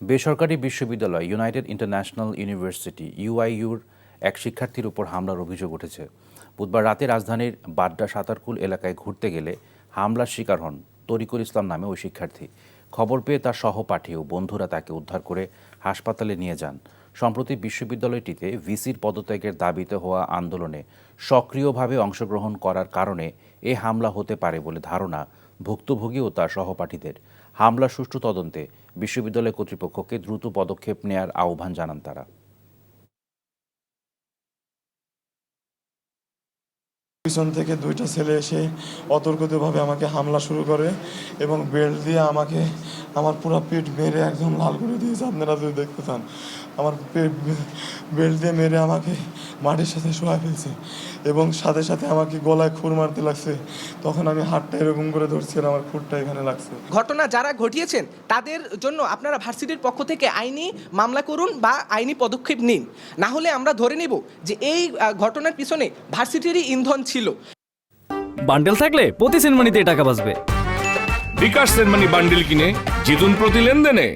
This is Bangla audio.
বেসরকারি বিশ্ববিদ্যালয় ইউনাইটেড ইন্টারন্যাশনাল ইউনিভার্সিটি ইউআইইউর এক শিক্ষার্থীর উপর হামলার অভিযোগ উঠেছে। বুধবার রাতে রাজধানীর বাড্ডা সাতারকুল এলাকায় ঘুরতে গেলে হামলার শিকার হন তরিকুল ইসলাম নামে ওই শিক্ষার্থী। খবর পেয়ে তার সহপাঠী ও বন্ধুরা তাকে উদ্ধার করে হাসপাতালে নিয়ে যান। সম্প্রতি বিশ্ববিদ্যালয়টিতে ভিসির পদত্যাগের দাবিতে হওয়া আন্দোলনে সক্রিয়ভাবে অংশগ্রহণ করার কারণে এ হামলা হতে পারে বলে ধারণা ভুক্তভোগী ও তার সহপাঠীদের। হামলার সুষ্ঠু তদন্তে বিশ্ববিদ্যালয় কর্তৃপক্ষকে দ্রুত পদক্ষেপ নেয়ার আহ্বান জানান তারা। পিছন থেকে দুইটা ছেলে এসে অতর্কিতভাবে আমাকে হামলা শুরু করে এবং বেল্ট দিয়ে আমাকে আমার পুরো পেট মেরে একদম লাল করে দিয়েছে। আপনারা যদি দেখতে চান, আমার পেট বেল্ট দিয়ে মেরে আমাকে মাটির সাথে শোয়া ফেলছে এবং সাথে সাথে আমাকে গলায় খুর মারতে লাগছে। তখন আমি হাতটা এরকম করে ধরছি আর আমার খুরটা এখানে লাগছে। ঘটনা যারা ঘটিয়েছেন তাদের জন্য আপনারা ভার্সিটির পক্ষ থেকে আইনি মামলা করুন বা আইনি পদক্ষেপ নিন, না হলে আমরা ধরে নেব যে এই ঘটনার পিছনে ভার্সিটিরই ইন্ধন ছিল। বান্ডেল থাকলে প্রতি সেনমানিতে টাকা বাঁচবে। বিকাশ সেনমানি বান্ডেল কিনে জিতুন প্রতি লেনদেনে।